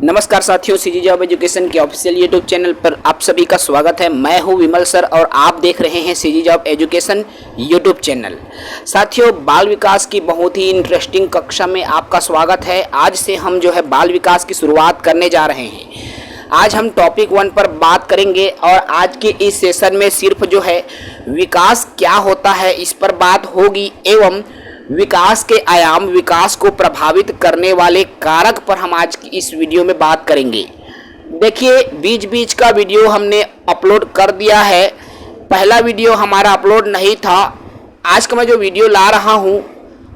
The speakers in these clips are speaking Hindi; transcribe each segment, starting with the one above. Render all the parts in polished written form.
नमस्कार साथियों, सीजी जॉब एजुकेशन के ऑफिशियल यूट्यूब चैनल पर आप सभी का स्वागत है। मैं हूं विमल सर और आप देख रहे हैं CG job education YouTube channel. साथियों, बाल विकास की बहुत ही इंटरेस्टिंग कक्षा में आपका स्वागत है। आज से हम जो है बाल विकास की शुरुआत करने जा रहे हैं। आज हम टॉपिक 1 पर बात करेंगे और आज के इस सेशन में सिर्फ जो है विकास क्या होता है इस पर बात होगी एवं विकास के आयाम, विकास को प्रभावित करने वाले कारक पर हम आज की इस वीडियो में बात करेंगे। देखिए, बीच बीच का वीडियो हमने अपलोड कर दिया है। पहला वीडियो हमारा अपलोड नहीं था। आज का मैं जो वीडियो ला रहा हूं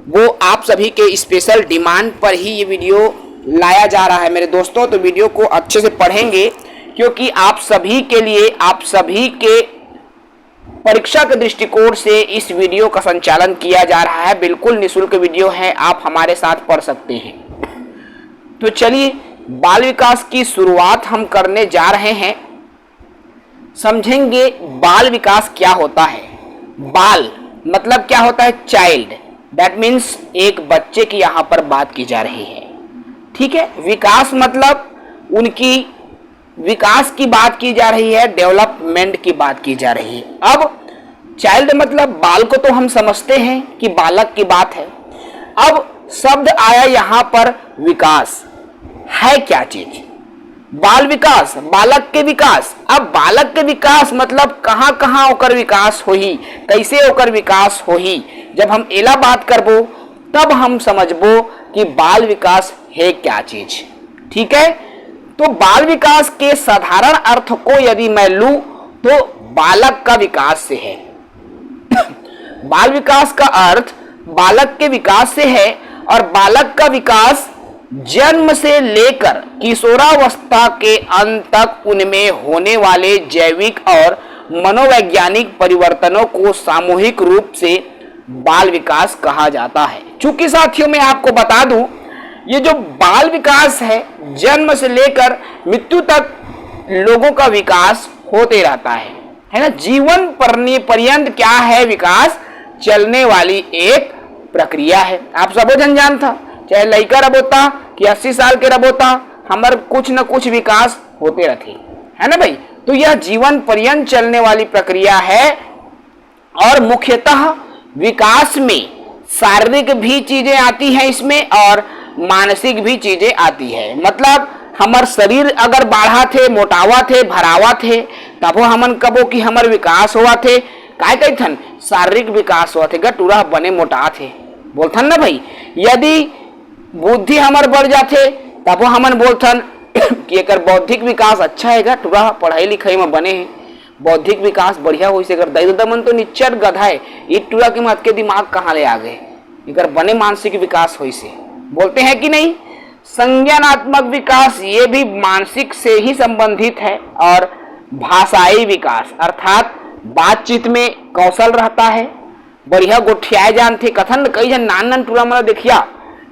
वो आप सभी के स्पेशल डिमांड पर ही ये वीडियो लाया जा रहा है मेरे दोस्तों। तो वीडियो को अच्छे से पढ़ेंगे क्योंकि आप सभी के लिए, आप सभी के परीक्षा के दृष्टिकोण से इस वीडियो का संचालन किया जा रहा है। बिल्कुल निःशुल्क वीडियो है, आप हमारे साथ पढ़ सकते हैं। तो चलिए बाल विकास की शुरुआत हम करने जा रहे हैं। समझेंगे बाल विकास क्या होता है। बाल मतलब क्या होता है? चाइल्ड, दैट मीन्स एक बच्चे की यहां पर बात की जा रही है। ठीक है। विकास मतलब उनकी विकास की बात की जा रही है, डेवलपमेंट की बात की जा रही है। अब चाइल्ड मतलब बाल को तो हम समझते हैं कि बालक की बात है। अब शब्द आया यहां पर विकास। है क्या चीज? बाल विकास, बालक के विकास। अब बालक के विकास मतलब कहां कहां होकर विकास होही, कैसे होकर विकास होही। जब हम एला बात करबो तब हम समझबो कि बाल विकास है क्या चीज। ठीक है। तो बाल विकास के साधारण अर्थ को यदि मैं लूं तो बालक का विकास से है। बाल विकास का अर्थ बालक के विकास से है और बालक का विकास जन्म से लेकर किशोरावस्था के अंत तक उनमें होने वाले जैविक और मनोवैज्ञानिक परिवर्तनों को सामूहिक रूप से बाल विकास कहा जाता है। चूंकि साथियों मैं आपको बता दूं, ये जो बाल विकास है जन्म से लेकर मृत्यु तक लोगों का विकास होते रहता है ना। जीवन पर्यंत क्या है? विकास चलने वाली एक प्रक्रिया है। आप सबो जन जानता, चाहे लड़का रब होता कि 80 साल के रब होता, हमारे कुछ न कुछ विकास होते रहते है ना भाई। तो यह जीवन पर्यंत चलने वाली प्रक्रिया है और मुख्यतः विकास में शारीरिक भी चीजें आती हैं इसमें और मानसिक भी चीजें आती है। मतलब हमार शरीर अगर बाढ़ा थे, मोटावा थे, भरावा थे, तब हमन कबो कि हमार विकास हुआ थे। काय कहथन? शारीरिक विकास हुआ थे, गटूरा बने मोटा थे बोलथन ना भाई। यदि बुद्धि हमार बढ़ जाते तब हमन बोलथन कि एक बौद्धिक विकास अच्छा है, गटूरा पढ़ाई लिखाई में बने हैं, बौद्धिक विकास बढ़िया हो। दमन तो निच्चर गधा है, ईट टूरा के मत के दिमाग कहाँ ले आ गए, एक बने मानसिक विकास हो से बोलते हैं कि नहीं। संज्ञानात्मक विकास ये भी मानसिक से ही संबंधित है और भाषाई विकास अर्थात बातचीत में कौशल रहता है, बढ़िया गोठियाए जानते। कथन कई जन नान टूरा मतलब देखिया,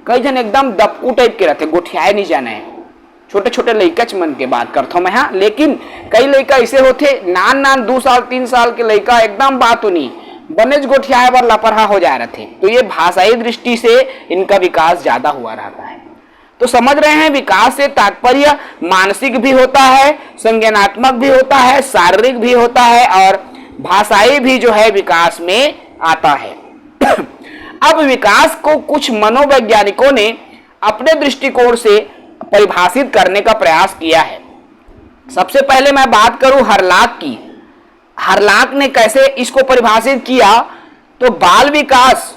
कई जन एकदम दबकू टाइप के रहते, गोठियाए नहीं जाने है। छोटे छोटे लड़का मन के बात करता हूँ मैं। हाँ, लेकिन कई लड़का ऐसे होते नान 2 साल 3 साल के लड़का एकदम बात नहीं बनेज गोठियाए पर लापरवाह हो जा रहे थे। तो ये भाषाई दृष्टि से इनका विकास ज्यादा हुआ रहता है। तो समझ रहे हैं, विकास से तात्पर्य मानसिक भी होता है, संज्ञानात्मक भी होता है, शारीरिक भी होता है और भाषाई भी जो है विकास में आता है। अब विकास को कुछ मनोवैज्ञानिकों ने अपने दृष्टिकोण से परिभाषित करने का प्रयास किया है। सबसे पहले मैं बात करूं हरलाक की। हरलाक ने कैसे इसको परिभाषित किया? तो बाल विकास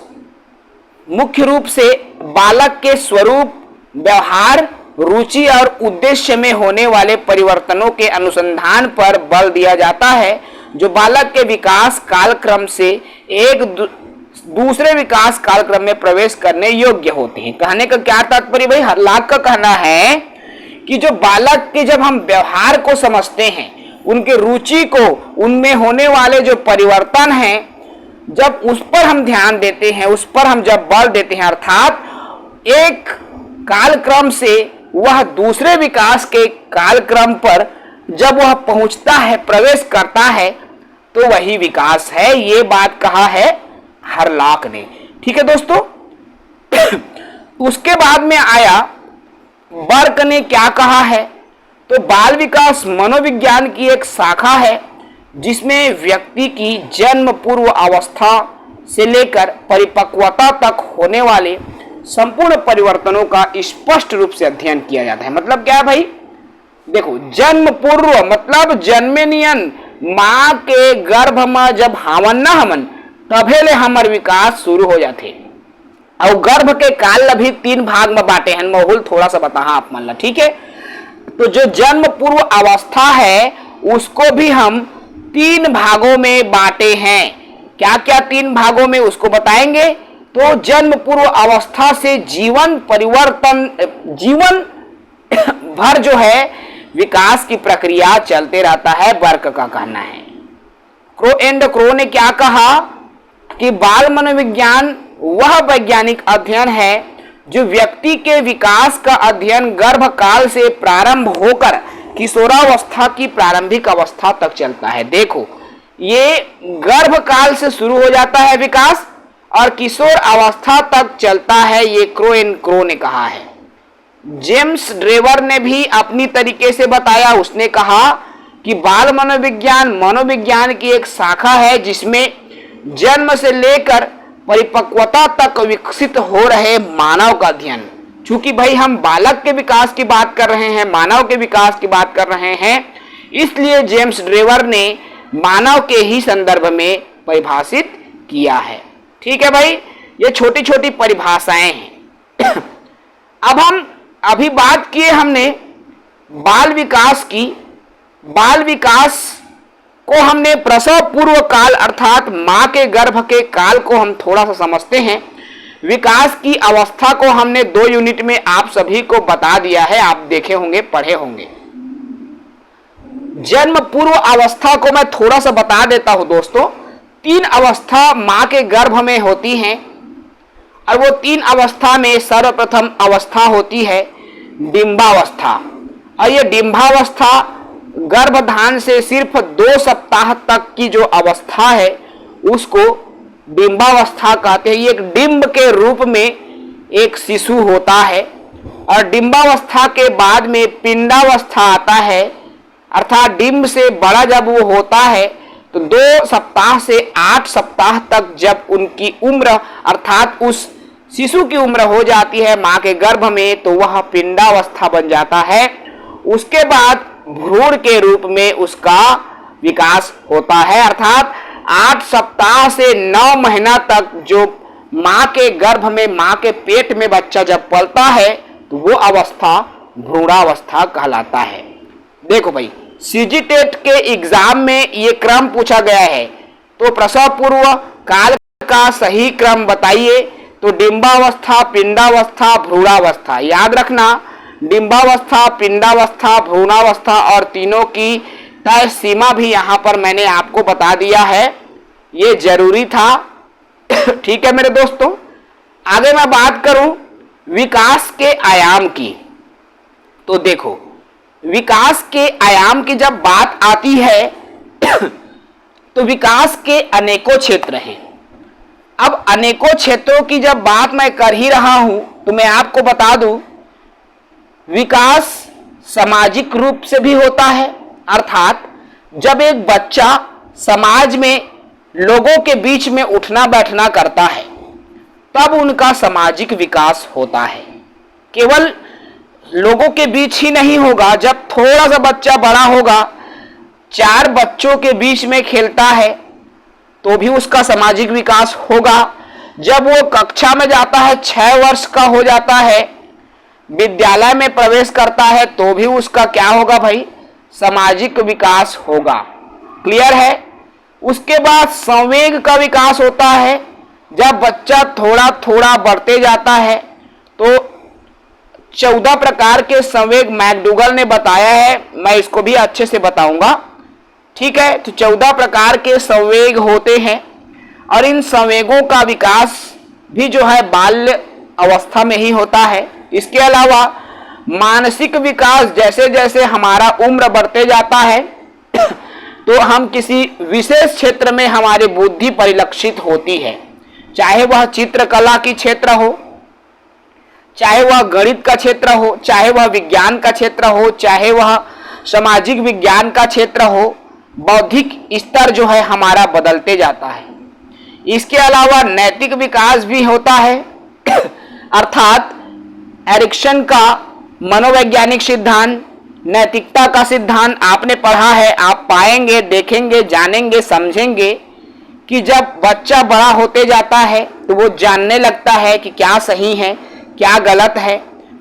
मुख्य रूप से बालक के स्वरूप, व्यवहार, रुचि और उद्देश्य में होने वाले परिवर्तनों के अनुसंधान पर बल दिया जाता है, जो बालक के विकास कालक्रम से एक दूसरे विकास कालक्रम में प्रवेश करने योग्य होते हैं। कहने का क्या तात्पर्य भाई? हरलाक का कहना है कि जो बालक के जब हम व्यवहार को समझते हैं, उनके रुचि को, उनमें होने वाले जो परिवर्तन हैं, जब उस पर हम ध्यान देते हैं, उस पर हम जब बल देते हैं, अर्थात एक कालक्रम से वह दूसरे विकास के कालक्रम पर जब वह पहुंचता है, प्रवेश करता है, तो वही विकास है। ये बात कहा है हरलाक ने। ठीक है दोस्तों। उसके बाद में आया बर्क ने क्या कहा है? तो बाल विकास मनोविज्ञान की एक शाखा है जिसमें व्यक्ति की जन्म पूर्व अवस्था से लेकर परिपक्वता तक होने वाले संपूर्ण परिवर्तनों का स्पष्ट रूप से अध्ययन किया जाता है। मतलब क्या है भाई? देखो, जन्म पूर्व मतलब जन्मे नियन माँ के गर्भ में जब हमन ना हमन तभेले हमार विकास शुरू हो जाते। और गर्भ के काल अभी 3 भाग में बांटे हैं। माहौल थोड़ा सा बता आप मन ला, ठीक है? तो जो जन्म पूर्व अवस्था है उसको भी हम 3 भागों में बांटे हैं। क्या क्या 3 भागों में उसको बताएंगे। तो जन्म पूर्व अवस्था से जीवन परिवर्तन, जीवन भर जो है विकास की प्रक्रिया चलते रहता है, बर्क का कहना है। क्रो ने क्या कहा कि बाल मनोविज्ञान वह वैज्ञानिक अध्ययन है जो व्यक्ति के विकास का अध्ययन गर्भकाल से प्रारंभ होकर किशोरावस्था की प्रारंभिक अवस्था तक चलता है। देखो, ये गर्भकाल से शुरू हो जाता है विकास और किशोर अवस्था तक चलता है, ये क्रो ने कहा है। जेम्स ड्रेवर ने भी अपनी तरीके से बताया। उसने कहा कि बाल मनोविज्ञान की एक शाखा है जिसमें जन्म से लेकर परिपक्वता तक विकसित हो रहे मानव का अध्ययन। चूंकि भाई हम बालक के विकास की बात कर रहे हैं, मानव के विकास की बात कर रहे हैं, इसलिए जेम्स ड्रेवर ने मानव के ही संदर्भ में परिभाषित किया है। ठीक है भाई, ये छोटी छोटी परिभाषाएं हैं। अब हम अभी बात किए हमने बाल विकास की। बाल विकास को हमने प्रसव पूर्व काल अर्थात मां के गर्भ के काल को हम थोड़ा सा समझते हैं। विकास की अवस्था को हमने 2 यूनिट में आप सभी को बता दिया है, आप देखे होंगे, पढ़े होंगे। जन्म पूर्व अवस्था को मैं थोड़ा सा बता देता हूं दोस्तों। 3 अवस्था मां के गर्भ में होती हैं और वो 3 अवस्था में सर्वप्रथम अवस्था होती है डिंबावस्था। और ये डिंबावस्था गर्भधान से सिर्फ 2 सप्ताह तक की जो अवस्था है उसको डिंबावस्था कहते हैं। ये एक डिंब के रूप में एक शिशु होता है और डिंबावस्था के बाद में पिंडावस्था आता है, अर्थात डिंब से बड़ा जब वो होता है तो 2 सप्ताह से 8 सप्ताह तक जब उनकी उम्र अर्थात उस शिशु की उम्र हो जाती है मां के गर्भ में, तो वह पिंडावस्था बन जाता है। उसके बाद भ्रूण के रूप में उसका विकास होता है, अर्थात 8 सप्ताह से 9 महीना तक जो मां के गर्भ में, मां के पेट में बच्चा जब पलता है तो वो अवस्था भ्रूणावस्था कहलाता है। देखो भाई, सीजीटेट के एग्जाम में ये क्रम पूछा गया है, तो प्रसव पूर्व काल का सही क्रम बताइए। तो डिंबावस्था, पिंडावस्था, भ्रूणावस्था। याद रखना, डिंबावस्था, पिंडावस्था, भ्रूणावस्था और तीनों की तय सीमा भी यहां पर मैंने आपको बता दिया है, ये जरूरी था। ठीक है मेरे दोस्तों, आगे मैं बात करूं विकास के आयाम की। तो देखो, विकास के आयाम की जब बात आती है तो विकास के अनेकों क्षेत्र हैं। अब अनेकों क्षेत्रों की जब बात मैं कर ही रहा हूं तो मैं आपको बता दूं, विकास सामाजिक रूप से भी होता है, अर्थात जब एक बच्चा समाज में लोगों के बीच में उठना बैठना करता है तब उनका सामाजिक विकास होता है। केवल लोगों के बीच ही नहीं होगा, जब थोड़ा सा बच्चा बड़ा होगा, 4 बच्चों के बीच में खेलता है तो भी उसका सामाजिक विकास होगा। जब वो कक्षा में जाता है, 6 वर्ष का हो जाता है, विद्यालय में प्रवेश करता है, तो भी उसका क्या होगा भाई, सामाजिक विकास होगा। क्लियर है। उसके बाद संवेग का विकास होता है। जब बच्चा थोड़ा थोड़ा बढ़ते जाता है तो 14 प्रकार के संवेग मैकडूगल ने बताया है, मैं इसको भी अच्छे से बताऊंगा। ठीक है, तो 14 प्रकार के संवेग होते हैं और इन संवेगों का विकास भी जो है बाल्य अवस्था में ही होता है। इसके अलावा मानसिक विकास, जैसे जैसे हमारा उम्र बढ़ते जाता है तो हम किसी विशेष क्षेत्र में हमारी बुद्धि परिलक्षित होती है, चाहे वह चित्रकला की क्षेत्र हो, चाहे वह गणित का क्षेत्र हो, चाहे वह विज्ञान का क्षेत्र हो, चाहे वह सामाजिक विज्ञान का क्षेत्र हो, बौद्धिक स्तर जो है हमारा बदलते जाता है। इसके अलावा नैतिक विकास भी होता है अर्थात एरिक्सन का मनोवैज्ञानिक सिद्धांत, नैतिकता का सिद्धांत आपने पढ़ा है, आप पाएंगे, देखेंगे, जानेंगे, समझेंगे कि जब बच्चा बड़ा होते जाता है तो वो जानने लगता है कि क्या सही है, क्या गलत है,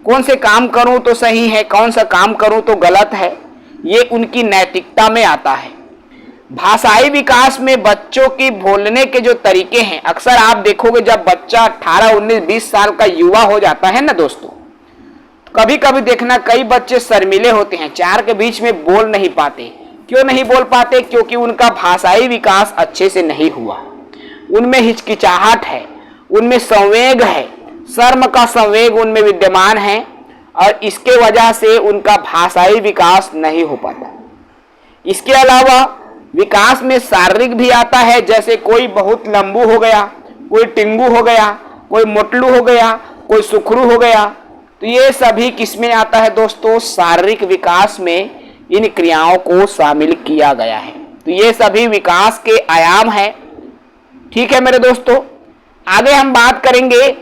कौन से काम करूं तो सही है, कौन सा काम करूं तो गलत है। ये उनकी नैतिकता में आता है। भाषाई विकास में बच्चों की बोलने के जो तरीके हैं, अक्सर आप देखोगे जब बच्चा 18, 19, 20 साल का युवा हो जाता है ना दोस्तों, कभी कभी देखना कई बच्चे शर्मीले होते हैं, चार के बीच में बोल नहीं पाते। क्यों नहीं बोल पाते? क्योंकि उनका भाषाई विकास अच्छे से नहीं हुआ, उनमें हिचकिचाहट है, उनमें संवेग है, शर्म का संवेग उनमें विद्यमान है और इसके वजह से उनका भाषाई विकास नहीं हो पाता। इसके अलावा विकास में शारीरिक भी आता है, जैसे कोई बहुत लंबू हो गया, कोई टिंगू हो गया, कोई मोटलू हो गया, कोई सुखरू हो गया, तो ये सभी किसमें आता है दोस्तों? शारीरिक विकास में इन क्रियाओं को शामिल किया गया है। तो ये सभी विकास के आयाम हैं। ठीक है मेरे दोस्तों, आगे हम बात करेंगे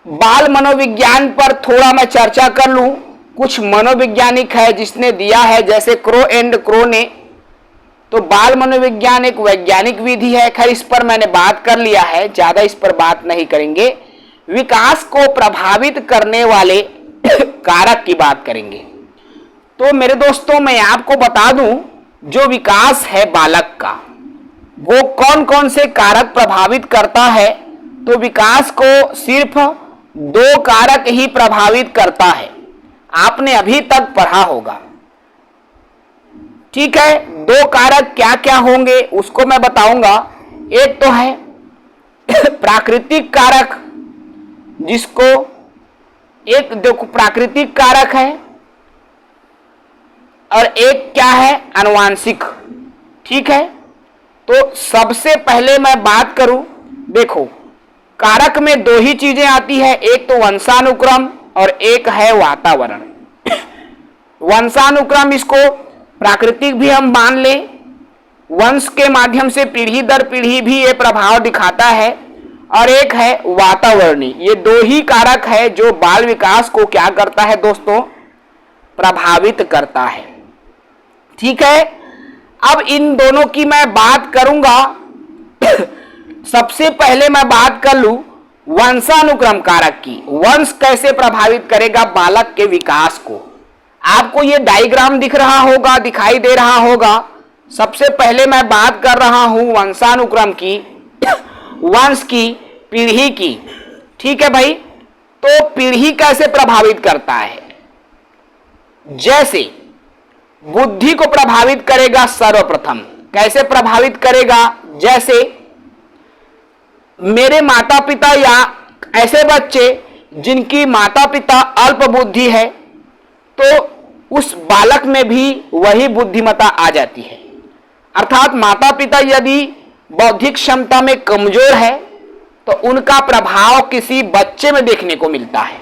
बाल मनोविज्ञान पर, थोड़ा मैं चर्चा कर लूं। कुछ मनोवैज्ञानिक है जिसने दिया है, जैसे क्रो एंड क्रो ने। तो बाल मनोविज्ञान एक वैज्ञानिक विधि है, खैर इस पर मैंने बात कर लिया है, ज्यादा इस पर बात नहीं करेंगे। विकास को प्रभावित करने वाले कारक की बात करेंगे। तो मेरे दोस्तों मैं आपको बता दूं, जो विकास है बालक का, वो कौन कौन से कारक प्रभावित करता है। तो विकास को सिर्फ 2 कारक ही प्रभावित करता है, आपने अभी तक पढ़ा होगा। ठीक है, 2 कारक क्या क्या होंगे उसको मैं बताऊंगा। एक तो है प्राकृतिक कारक, जिसको एक देखो प्राकृतिक कारक है, और एक क्या है? अनुवांशिक। ठीक है, तो सबसे पहले मैं बात करूं, देखो कारक में 2 ही चीजें आती है, एक तो वंशानुक्रम और एक है वातावरण। वंशानुक्रम इसको प्राकृतिक भी हम मान ले, वंश के माध्यम से पीढ़ी दर पीढ़ी भी ये प्रभाव दिखाता है, और एक है वातावरणीय। ये 2 ही कारक है जो बाल विकास को क्या करता है दोस्तों? प्रभावित करता है। ठीक है, अब इन दोनों की मैं बात करूंगा। सबसे पहले मैं बात कर लूं वंशानुक्रम कारक की। वंश कैसे प्रभावित करेगा बालक के विकास को? आपको ये डायग्राम दिख रहा होगा, दिखाई दे रहा होगा। सबसे पहले मैं बात कर रहा हूं वंशानुक्रम की, वंश की, पीढ़ी की। ठीक है भाई, तो पीढ़ी कैसे प्रभावित करता है? जैसे बुद्धि को प्रभावित करेगा सर्वप्रथम। कैसे प्रभावित करेगा? जैसे मेरे माता पिता या ऐसे बच्चे जिनकी माता पिता अल्प बुद्धि है, तो उस बालक में भी वही बुद्धिमत्ता आ जाती है। अर्थात माता पिता यदि बौद्धिक क्षमता में कमजोर है तो उनका प्रभाव किसी बच्चे में देखने को मिलता है।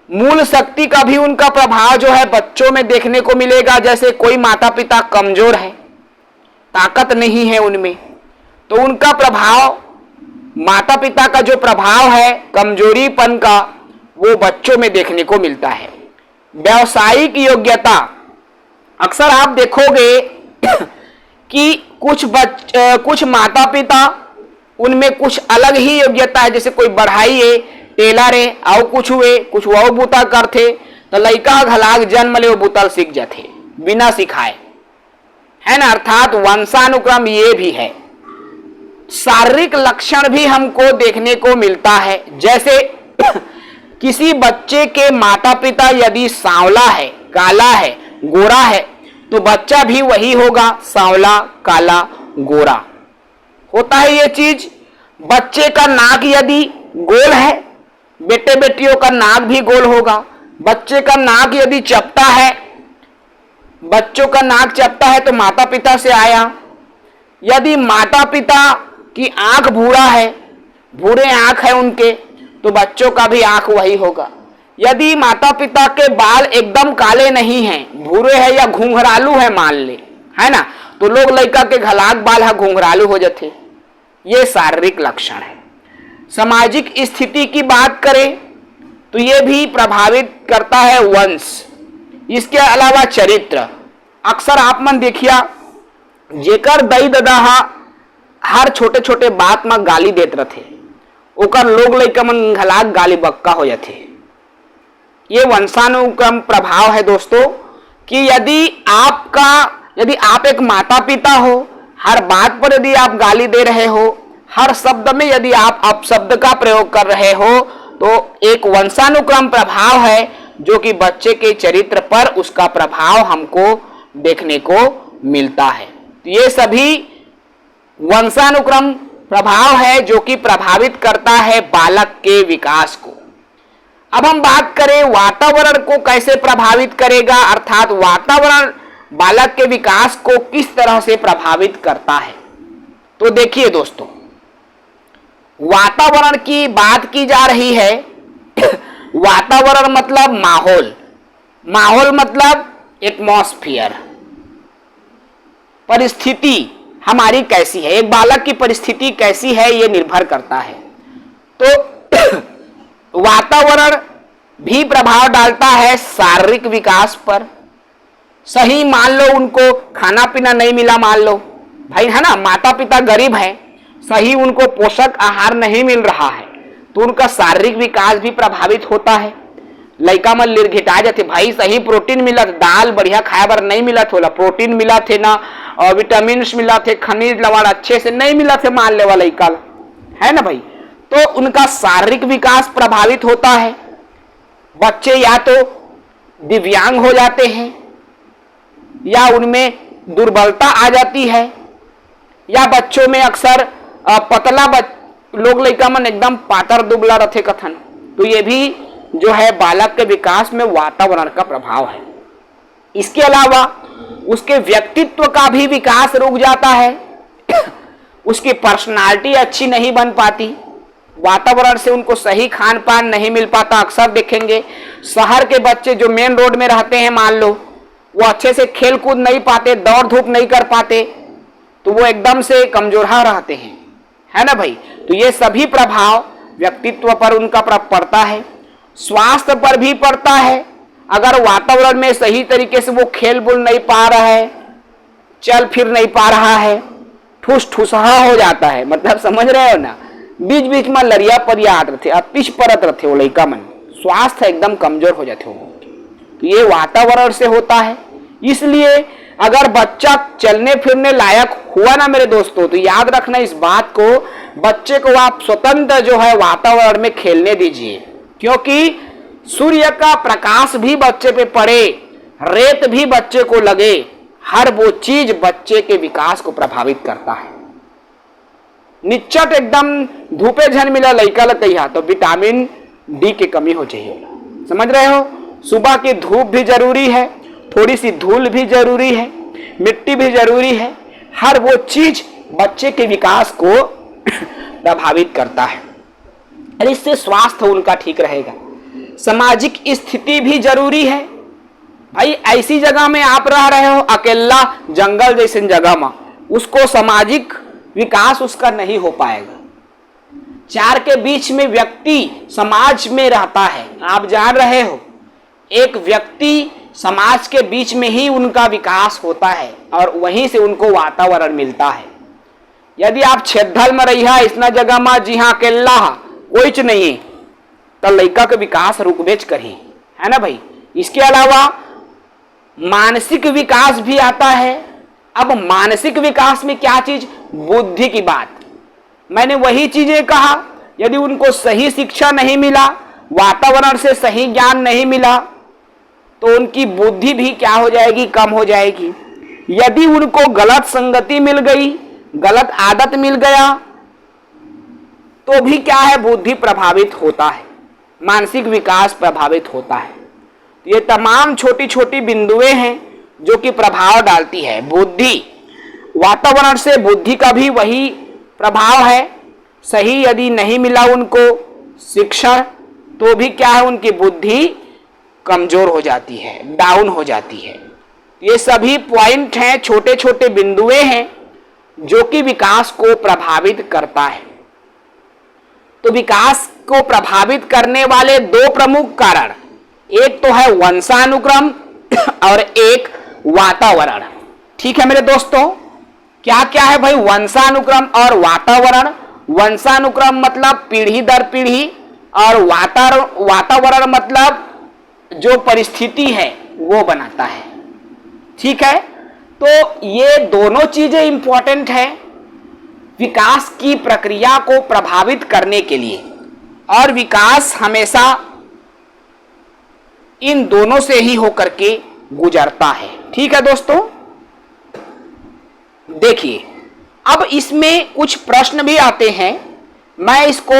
मूल शक्ति का भी उनका प्रभाव जो है बच्चों में देखने को मिलेगा। जैसे कोई माता पिता कमजोर है, ताकत नहीं है उनमें, तो उनका प्रभाव, माता पिता का जो प्रभाव है कमजोरीपन का, वो बच्चों में देखने को मिलता है। व्यावसायिक योग्यता, अक्सर आप देखोगे कि कुछ माता पिता उनमें कुछ अलग ही योग्यता है। जैसे कोई बढ़ाई है, टेलर है, और कुछ हुए कुछ वो बूता करते, तो लड़का घलाग जन्म ले वो बुतल सीख जाते बिना सिखाए, है ना। अर्थात वंशानुक्रम ये भी है। शारीरिक लक्षण भी हमको देखने को मिलता है। जैसे किसी बच्चे के माता पिता यदि सांवला है, काला है, गोरा है, तो बच्चा भी वही होगा, सांवला, काला, गोरा होता है ये चीज। बच्चे का नाक यदि गोल है, बेटे बेटियों का नाक भी गोल होगा। बच्चे का नाक यदि चपटा है, बच्चों का नाक चपटा है तो माता पिता से आया। यदि माता पिता की आंख भूरा है, भूरे आंख है उनके, तो बच्चों का भी आंख वही होगा। यदि माता पिता के बाल एकदम काले नहीं हैं, भूरे हैं या घुंघरालू है मान ले, है ना, तो लोग लड़का के घलाक बाल है घुंघरालू हो जाते। ये शारीरिक लक्षण है। सामाजिक स्थिति की बात करें तो ये भी प्रभावित करता है वंश। इसके अलावा चरित्र, अक्सर आप मन देखिया जेकर दई ददा हर छोटे छोटे बात में गाली देते रहते, ओकर लोग लइका मन घलाक गाली बक्का हो जाते। ये वंशानुक्रम प्रभाव है दोस्तों, कि यदि आप एक माता पिता हो, हर बात पर यदि आप गाली दे रहे हो, हर शब्द में यदि आप अपशब्द का प्रयोग कर रहे हो, तो एक वंशानुक्रम प्रभाव है जो कि बच्चे के चरित्र पर उसका प्रभाव हमको देखने को मिलता है। तो ये सभी वंशानुक्रम प्रभाव है जो कि प्रभावित करता है बालक के विकास को। अब हम बात करें वातावरण को कैसे प्रभावित करेगा, अर्थात वातावरण बालक के विकास को किस तरह से प्रभावित करता है। तो देखिए दोस्तों, वातावरण की बात की जा रही है। वातावरण मतलब माहौल, माहौल मतलब एटमॉस्फेयर, परिस्थिति हमारी कैसी है, एक बालक की परिस्थिति कैसी है ये निर्भर करता है। तो वातावरण भी प्रभाव डालता है शारीरिक विकास पर। सही मान लो उनको खाना पीना नहीं मिला, मान लो भाई, है ना, माता पिता गरीब हैं, सही उनको पोषक आहार नहीं मिल रहा है, तो उनका शारीरिक विकास भी प्रभावित होता है। लड़का मन लिरघिटा जाते, भाई सही प्रोटीन मिला, दाल बढ़िया खाए बर नहीं मिला थोड़ा प्रोटीन मिला थे ना, और विटामिन मिला थे, खनिज लवण अच्छे से नहीं मिला थे मान ले वाला लड़का, है ना भाई, तो उनका शारीरिक विकास प्रभावित होता है। बच्चे या तो दिव्यांग हो जाते हैं, या उनमें दुर्बलता आ जाती है, या बच्चों में अक्सर पतला लोग लड़का मन एकदम पातर दुबला रहते कथन। तो ये भी जो है बालक के विकास में वातावरण का प्रभाव है। इसके अलावा उसके व्यक्तित्व का भी विकास रुक जाता है। उसकी पर्सनालिटी अच्छी नहीं बन पाती, वातावरण से उनको सही खान पान नहीं मिल पाता। अक्सर देखेंगे शहर के बच्चे जो मेन रोड में रहते हैं मान लो, वो अच्छे से खेल कूद नहीं पाते, दौड़ धूप नहीं कर पाते, तो वो एकदम से कमजोरा रहते हैं, है ना भाई। तो ये सभी प्रभाव व्यक्तित्व पर उनका पड़ता है, स्वास्थ्य पर भी पड़ता है। अगर वातावरण में सही तरीके से वो खेल बुल नहीं पा रहा है, चल फिर नहीं पा रहा है, ठूस ठूसहा हो जाता है, मतलब समझ रहे हो ना, बीच बीच में लड़िया परिया आते थे, पिछ परत रहते वो लड़का मन, स्वास्थ्य एकदम कमजोर हो जाते हो। तो ये वातावरण से होता है। इसलिए अगर बच्चा चलने फिरने लायक हुआ ना मेरे दोस्तों, तो याद रखना इस बात को, बच्चे को आप स्वतंत्र जो है वातावरण में खेलने दीजिए, क्योंकि सूर्य का प्रकाश भी बच्चे पे पड़े, रेत भी बच्चे को लगे, हर वो चीज बच्चे के विकास को प्रभावित करता है। निच्चट एकदम धूपे झन मिला लइका लतैया तो विटामिन डी की कमी हो जाइए, समझ रहे हो। सुबह की धूप भी जरूरी है, थोड़ी सी धूल भी जरूरी है, मिट्टी भी जरूरी है, हर वो चीज बच्चे के विकास को प्रभावित करता है, और इससे स्वास्थ्य उनका ठीक रहेगा। सामाजिक स्थिति भी जरूरी है भाई। ऐसी जगह में आप रह रहे हो अकेला जंगल जैसे जगह में, उसको सामाजिक विकास उसका नहीं हो पाएगा। चार के बीच में व्यक्ति समाज में रहता है, आप जान रहे हो, एक व्यक्ति समाज के बीच में ही उनका विकास होता है और वहीं से उनको वातावरण मिलता है। यदि आप छेदल में रही है इतना जगह में जी हाँ अकेला कोई च नहीं है, तो लड़का का विकास रुकबेच करी, है ना भाई। इसके अलावा मानसिक विकास भी आता है। अब मानसिक विकास में क्या चीज, बुद्धि की बात, मैंने वही चीजें कहा, यदि उनको सही शिक्षा नहीं मिला, वातावरण से सही ज्ञान नहीं मिला, तो उनकी बुद्धि भी क्या हो जाएगी, कम हो जाएगी। यदि उनको गलत संगति मिल गई, गलत आदत मिल गया, तो भी क्या है, बुद्धि प्रभावित होता है, मानसिक विकास प्रभावित होता है। ये तमाम छोटी छोटी बिंदुएं हैं जो कि प्रभाव डालती है। बुद्धि, वातावरण से बुद्धि का भी वही प्रभाव है। सही यदि नहीं मिला उनको शिक्षण, तो भी क्या है, उनकी बुद्धि कमजोर हो जाती है, डाउन हो जाती है। ये सभी पॉइंट हैं, छोटे छोटे बिंदुए हैं जो कि विकास को प्रभावित करता है। तो विकास को प्रभावित करने वाले दो प्रमुख कारण, एक तो है वंशानुक्रम और एक वातावरण। ठीक है मेरे दोस्तों, क्या क्या है भाई, वंशानुक्रम और वातावरण। वंशानुक्रम मतलब पीढ़ी दर पीढ़ी, और वातावरण मतलब जो परिस्थिति है वो बनाता है। ठीक है, तो ये दोनों चीजें इंपॉर्टेंट है विकास की प्रक्रिया को प्रभावित करने के लिए, और विकास हमेशा इन दोनों से ही होकर के गुजरता है। ठीक है दोस्तों, देखिए अब इसमें कुछ प्रश्न भी आते हैं, मैं इसको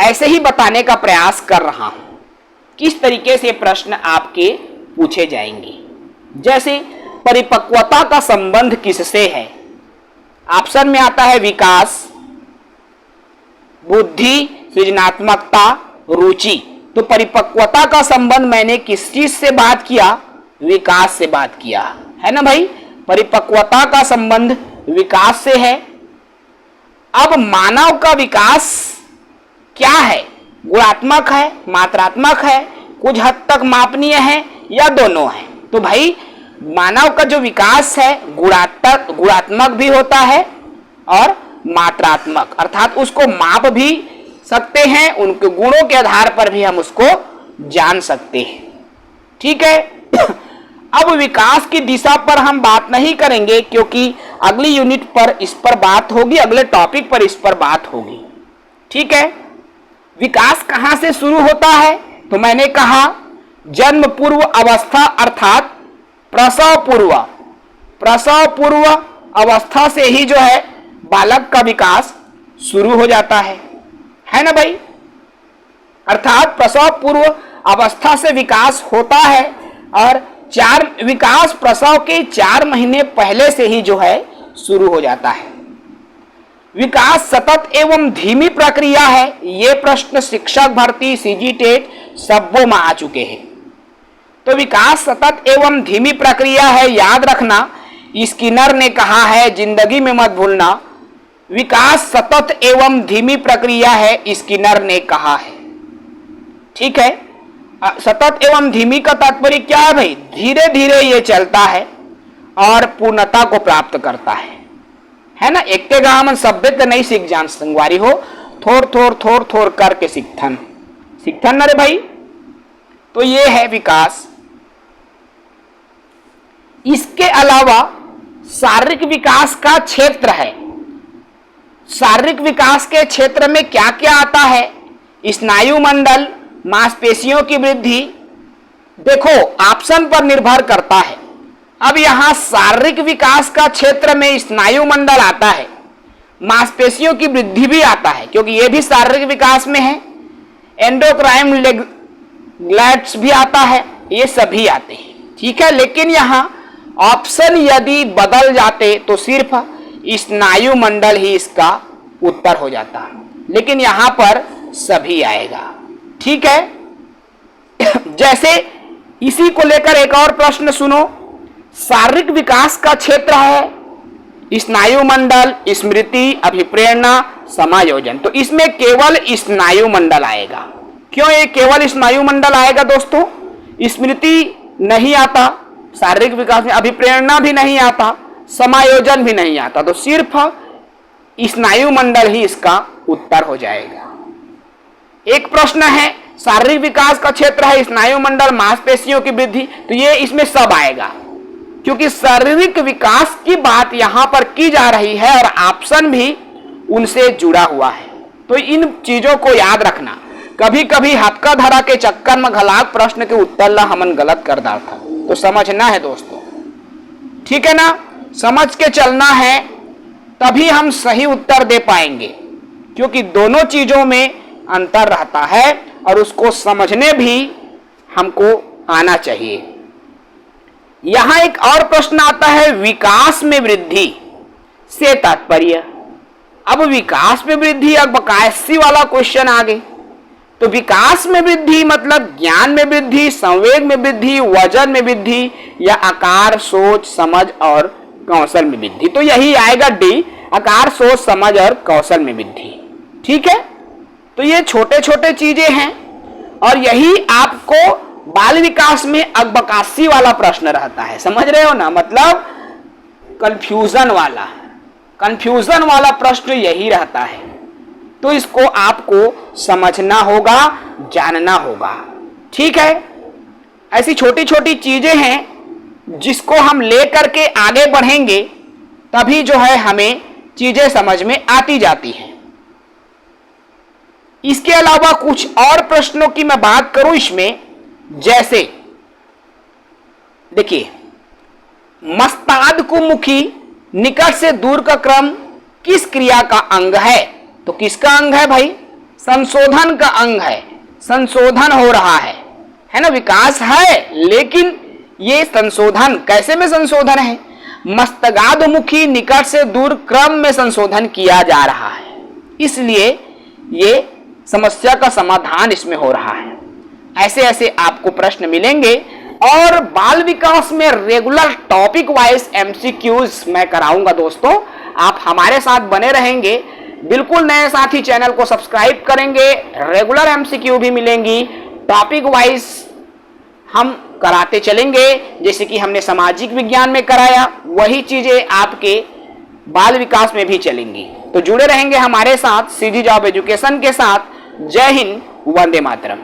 ऐसे ही बताने का प्रयास कर रहा हूं किस तरीके से प्रश्न आपके पूछे जाएंगे। जैसे परिपक्वता का संबंध किससे है? ऑप्शन में आता है विकास, बुद्धि, सृजनात्मकता, रुचि। तो परिपक्वता का संबंध मैंने किस चीज से बात किया? विकास से बात किया है ना भाई। परिपक्वता का संबंध विकास से है। अब मानव का विकास क्या है? गुणात्मक है, मात्रात्मक है, कुछ हद तक मापनीय है, या दोनों है? तो भाई मानव का जो विकास है गुणात्मक भी होता है और मात्रात्मक, अर्थात उसको माप भी सकते हैं, उनके गुणों के आधार पर भी हम उसको जान सकते हैं। ठीक है, अब विकास की दिशा पर हम बात नहीं करेंगे क्योंकि अगली यूनिट पर इस पर बात होगी, अगले टॉपिक पर इस पर बात होगी। ठीक है, विकास कहां से शुरू होता है? तो मैंने कहा जन्म पूर्व अवस्था अर्थात प्रसव पूर्व अवस्था से ही जो है बालक का विकास शुरू हो जाता है ना भाई। अर्थात प्रसव पूर्व अवस्था से विकास होता है, और विकास प्रसव के 4 महीने पहले से ही जो है शुरू हो जाता है। विकास सतत एवं धीमी प्रक्रिया है। ये प्रश्न शिक्षक भर्ती, सीजी टेट सबों में आ चुके हैं। तो विकास सतत एवं धीमी प्रक्रिया है, याद रखना। स्किनर ने कहा है, जिंदगी में मत भूलना, विकास सतत एवं धीमी प्रक्रिया है, स्किनर ने कहा है। ठीक है, सतत एवं धीमी का तात्पर्य क्या है भाई? धीरे धीरे ये चलता है और पूर्णता को प्राप्त करता है ना। एक के गामन सभ्य नहीं सीख जान संगवारी हो, थोर थोर थोर थोर करके सीखथन न रे भाई। तो ये है विकास। इसके अलावा शारीरिक विकास का क्षेत्र है। शारीरिक विकास के क्षेत्र में क्या क्या आता है? स्नायु मंडल, मांसपेशियों की वृद्धि। देखो ऑप्शन पर निर्भर करता है। अब यहां शारीरिक विकास का क्षेत्र में स्नायु मंडल आता है, मांसपेशियों की वृद्धि भी आता है क्योंकि यह भी शारीरिक विकास में है। एंडोक्राइन ग्लैंड्स भी आता है, ये सभी आते हैं। ठीक है, लेकिन यहां ऑप्शन यदि बदल जाते तो सिर्फ स्नायु मंडल ही इसका उत्तर हो जाता, लेकिन यहां पर सभी आएगा। ठीक है, जैसे इसी को लेकर एक और प्रश्न सुनो। शारीरिक विकास का क्षेत्र है स्नायु मंडल, स्मृति, अभिप्रेरणा, समायोजन। तो इसमें केवल स्नायु मंडल आएगा। क्यों ये केवल स्नायु मंडल आएगा दोस्तों? स्मृति नहीं आता शारीरिक विकास में, अभिप्रेरणा भी नहीं आता, समायोजन भी नहीं आता, तो सिर्फ स्नायु मंडल ही इसका उत्तर हो जाएगा। एक प्रश्न है शारीरिक विकास का क्षेत्र है स्नायु मंडल, मांसपेशियों की वृद्धि, तो ये इसमें सब आएगा क्योंकि शारीरिक विकास की बात यहां पर की जा रही है और ऑप्शन भी उनसे जुड़ा हुआ है। तो इन चीजों को याद रखना। कभी कभी हथका धरा के चक्कर में घलाक प्रश्न के उत्तर ला हमन गलत कर डालता, तो समझना है दोस्तों। ठीक है ना, समझ के चलना है, तभी हम सही उत्तर दे पाएंगे क्योंकि दोनों चीजों में अंतर रहता है और उसको समझने भी हमको आना चाहिए। यहां एक और प्रश्न आता है विकास में वृद्धि से तात्पर्य। अब विकास में वृद्धि, अब बकायसी वाला क्वेश्चन आ गए। तो विकास में वृद्धि मतलब ज्ञान में वृद्धि, संवेग में वृद्धि, वजन में वृद्धि, या आकार, सोच, समझ और कौशल में वृद्धि। तो यही आएगा डी, आकार, सोच, समझ और कौशल में वृद्धि। ठीक है, तो ये छोटे छोटे चीजें हैं और यही आपको बाल विकास में अकबकासी वाला प्रश्न रहता है। समझ रहे हो ना, मतलब कंफ्यूजन वाला प्रश्न यही रहता है। तो इसको आपको समझना होगा, जानना होगा। ठीक है, ऐसी छोटी छोटी चीजें हैं जिसको हम लेकर के आगे बढ़ेंगे तभी जो है हमें चीजें समझ में आती जाती हैं। इसके अलावा कुछ और प्रश्नों की मैं बात करूं इसमें, जैसे देखिए, मस्तादकुमुखी निकट से दूर का क्रम किस क्रिया का अंग है? तो किसका अंग है भाई? संशोधन का अंग है। संशोधन हो रहा है ना, विकास है लेकिन ये संशोधन, कैसे में संशोधन है? मस्तगादमुखी निकट से दूर क्रम में संशोधन किया जा रहा है, इसलिए ये समस्या का समाधान इसमें हो रहा है। ऐसे ऐसे आपको प्रश्न मिलेंगे और बाल विकास में रेगुलर टॉपिक वाइज एमसीक्यूज मैं कराऊंगा दोस्तों। आप हमारे साथ बने रहेंगे, बिल्कुल नए साथी चैनल को सब्सक्राइब करेंगे, रेगुलर एमसीक्यू भी मिलेंगी, टॉपिक वाइज हम कराते चलेंगे। जैसे कि हमने सामाजिक विज्ञान में कराया, वही चीजें आपके बाल विकास में भी चलेंगी। तो जुड़े रहेंगे हमारे साथ सीधी जॉब एजुकेशन के साथ। जय हिंद, वंदे मातरम।